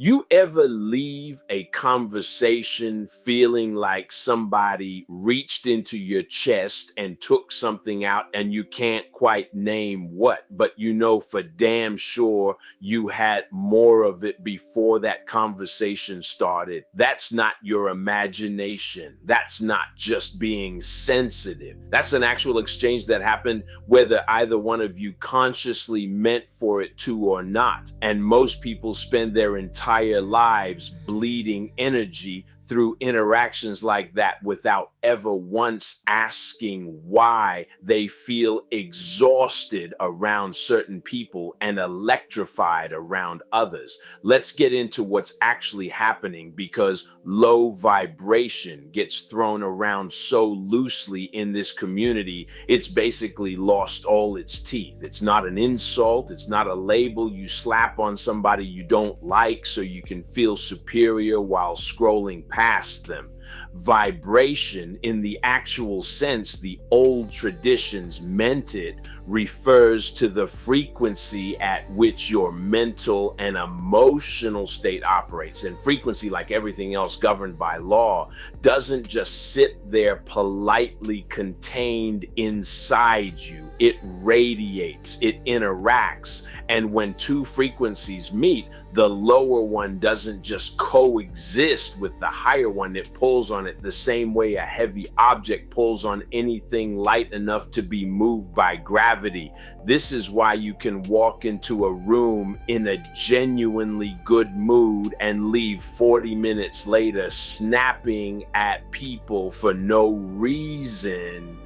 You ever leave a conversation feeling like somebody reached into your chest and took something out and you can't quite name what, but you know for damn sure you had more of it before that conversation started? That's not your imagination. That's not just being sensitive. That's an actual exchange that happened whether either one of you consciously meant for it to or not. And most people spend their entire lives bleeding energy through interactions like that without ever once asking why they feel exhausted around certain people and electrified around others. Let's get into what's actually happening, because low vibration gets thrown around so loosely in this community, it's basically lost all its teeth. It's not an insult. It's not a label you slap on somebody you don't like so you can feel superior while scrolling past them. Vibration, in the actual sense the old traditions meant it, refers to the frequency at which your mental and emotional state operates. And frequency, like everything else governed by law, doesn't just sit there politely contained inside you. It radiates, it interacts. And when two frequencies meet, the lower one doesn't just coexist with the higher one, it pulls on it the same way a heavy object pulls on anything light enough to be moved by gravity. This is why you can walk into a room in a genuinely good mood and leave 40 minutes later snapping at people for no reason,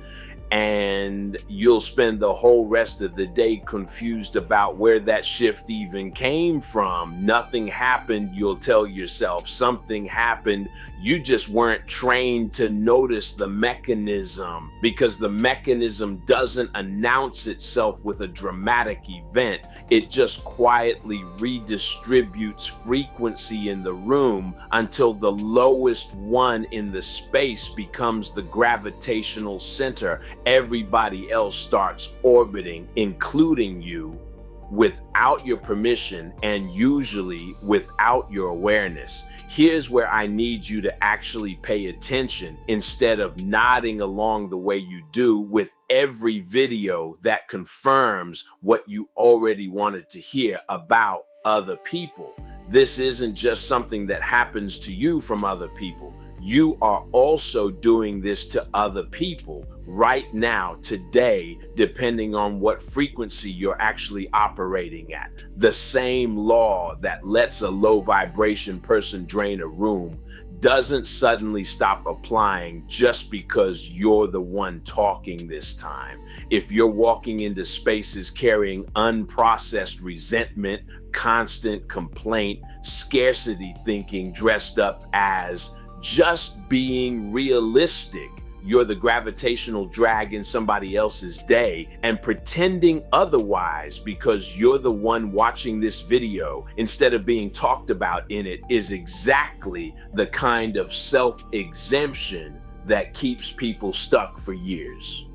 and you'll spend the whole rest of the day confused about where that shift even came from. Nothing happened, you'll tell yourself. Something happened. You just weren't trained to notice the mechanism, because the mechanism doesn't announce itself with a dramatic event. It just quietly redistributes frequency in the room until the lowest one in the space becomes the gravitational center. Everybody else starts orbiting, including you, without your permission and usually without your awareness. Here's where I need you to actually pay attention instead of nodding along the way you do with every video that confirms what you already wanted to hear about other people. This isn't just something that happens to you from other people. You are also doing this to other people right now, today, depending on what frequency you're actually operating at. The same law that lets a low vibration person drain a room doesn't suddenly stop applying just because you're the one talking this time. If you're walking into spaces carrying unprocessed resentment, constant complaint, scarcity thinking dressed up as just being realistic, you're the gravitational drag in somebody else's day, and pretending otherwise because you're the one watching this video instead of being talked about in it is exactly the kind of self-exemption that keeps people stuck for years.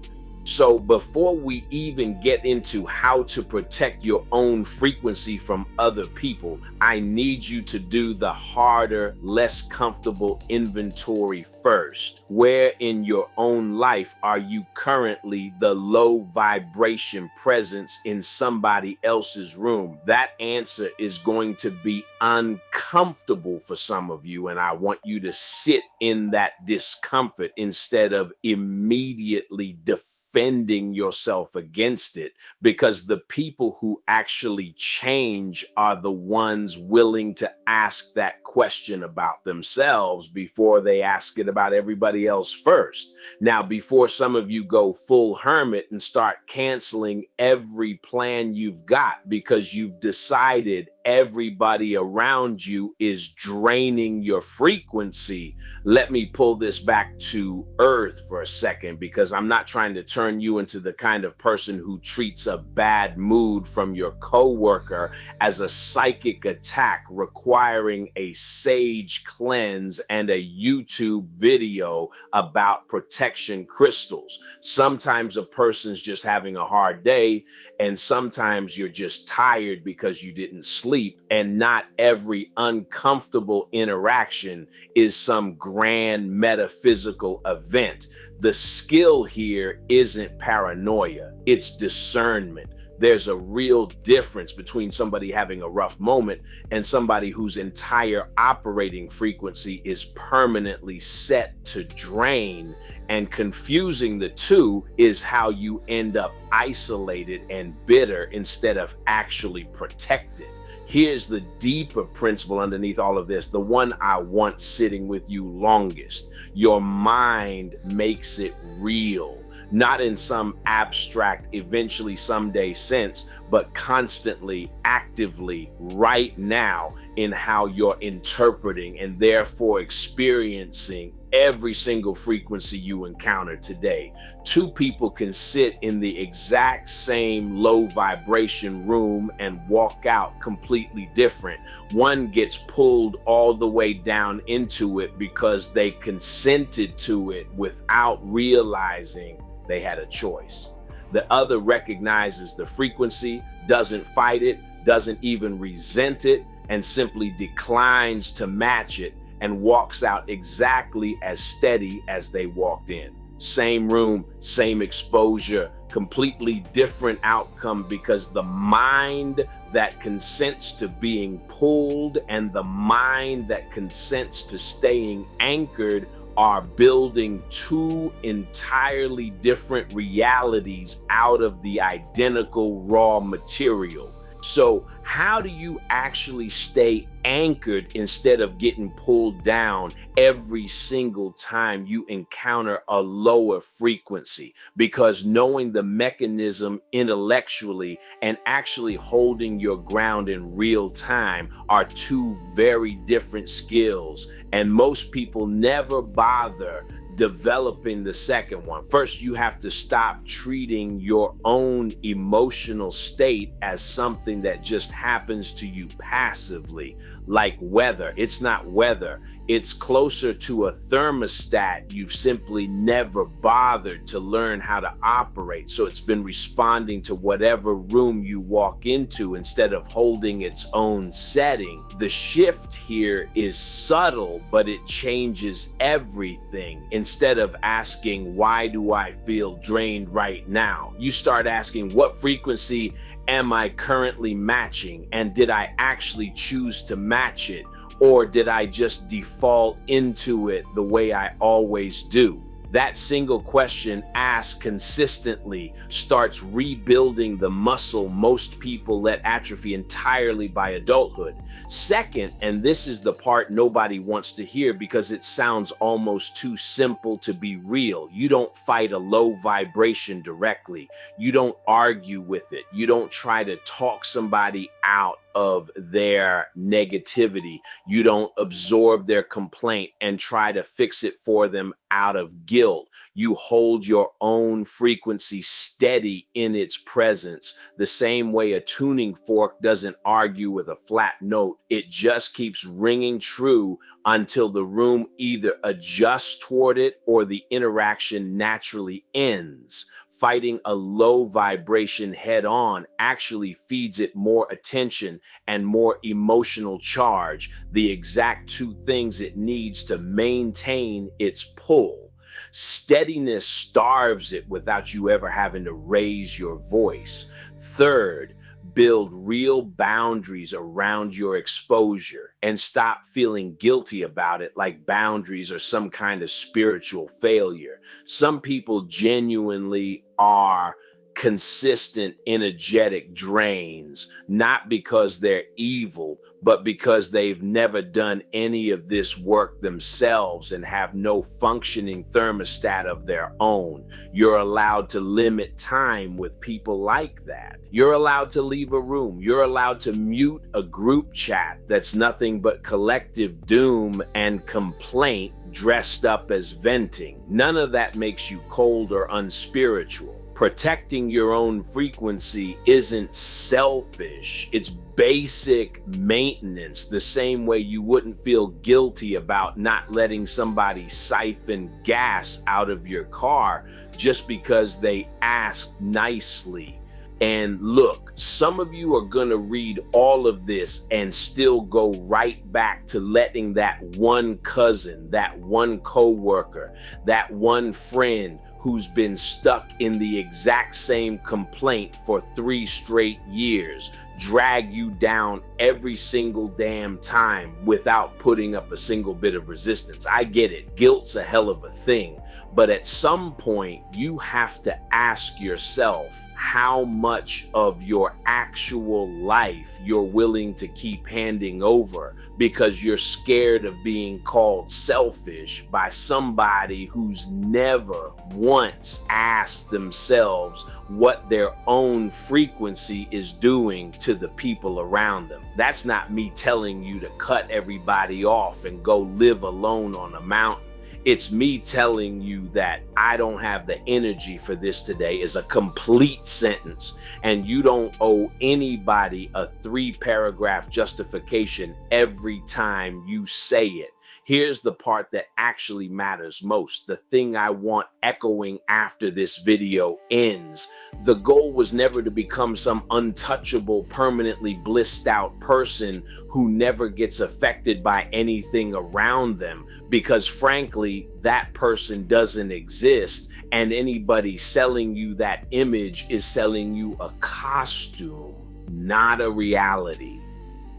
So before we even get into how to protect your own frequency from other people, I need you to do the harder, less comfortable inventory first. Where in your own life are you currently the low vibration presence in somebody else's room? That answer is going to be uncomfortable for some of you, and I want you to sit in that discomfort instead of immediately defending yourself against it, because the people who actually change are the ones willing to ask that question about themselves before they ask it about everybody else first. Now, before some of you go full hermit and start canceling every plan you've got because you've decided everybody around you is draining your frequency, let me pull this back to earth for a second, because I'm not trying to turn you into the kind of person who treats a bad mood from your coworker as a psychic attack requiring a sage cleanse and a YouTube video about protection crystals. Sometimes a person's just having a hard day, and sometimes you're just tired because you didn't sleep sleep, and not every uncomfortable interaction is some grand metaphysical event. The skill here isn't paranoia, it's discernment. There's a real difference between somebody having a rough moment and somebody whose entire operating frequency is permanently set to drain. And confusing the two is how you end up isolated and bitter instead of actually protected. Here's the deeper principle underneath all of this, the one I want sitting with you longest. Your mind makes it real. Not in some abstract, eventually someday sense, but constantly, actively, right now, in how you're interpreting and therefore experiencing every single frequency you encounter today. Two people can sit in the exact same low vibration room and walk out completely different. One gets pulled all the way down into it because they consented to it without realizing they had a choice. The other recognizes the frequency, doesn't fight it, doesn't even resent it, and simply declines to match it and walks out exactly as steady as they walked in. Same room, same exposure, completely different outcome, because the mind that consents to being pulled and the mind that consents to staying anchored are building two entirely different realities out of the identical raw material. So how do you actually stay anchored instead of getting pulled down every single time you encounter a lower frequency? Because knowing the mechanism intellectually and actually holding your ground in real time are two very different skills. And most people never bother developing the second one. First, you have to stop treating your own emotional state as something that just happens to you passively, like weather. It's not weather. It's closer to a thermostat you've simply never bothered to learn how to operate. So it's been responding to whatever room you walk into instead of holding its own setting. The shift here is subtle, but it changes everything. Instead of asking, why do I feel drained right now? You start asking, what frequency am I currently matching? And did I actually choose to match it? Or did I just default into it the way I always do? That single question asked consistently starts rebuilding the muscle most people let atrophy entirely by adulthood. Second, and this is the part nobody wants to hear because it sounds almost too simple to be real. You don't fight a low vibration directly. You don't argue with it. You don't try to talk somebody out of their negativity. You don't absorb their complaint and try to fix it for them out of guilt. You hold your own frequency steady in its presence. The same way a tuning fork doesn't argue with a flat note. It just keeps ringing true until the room either adjusts toward it or the interaction naturally ends. Fighting a low vibration head on actually feeds it more attention and more emotional charge, the exact two things it needs to maintain its pull. Steadiness starves it without you ever having to raise your voice. Third, build real boundaries around your exposure and stop feeling guilty about it like boundaries are some kind of spiritual failure. Some people genuinely are consistent, energetic drains, not because they're evil, but because they've never done any of this work themselves and have no functioning thermostat of their own. You're allowed to limit time with people like that. You're allowed to leave a room. You're allowed to mute a group chat that's nothing but collective doom and complaint dressed up as venting. None of that makes you cold or unspiritual. Protecting your own frequency isn't selfish. It's basic maintenance, the same way you wouldn't feel guilty about not letting somebody siphon gas out of your car just because they asked nicely. And look, some of you are going to read all of this and still go right back to letting that one cousin, that one coworker, that one friend who's been stuck in the exact same complaint for 3 straight years drag you down every single damn time without putting up a single bit of resistance. I get it. Guilt's a hell of a thing. But at some point, you have to ask yourself how much of your actual life you're willing to keep handing over because you're scared of being called selfish by somebody who's never once asked themselves what their own frequency is doing to the people around them. That's not me telling you to cut everybody off and go live alone on a mountain. It's me telling you that I don't have the energy for this today is a complete sentence, and you don't owe anybody a 3-paragraph justification every time you say it. Here's the part that actually matters most, the thing I want echoing after this video ends. The goal was never to become some untouchable, permanently blissed out person who never gets affected by anything around them, because frankly, that person doesn't exist, and anybody selling you that image is selling you a costume, not a reality.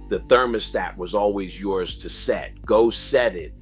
The thermostat was always yours to set. Go set it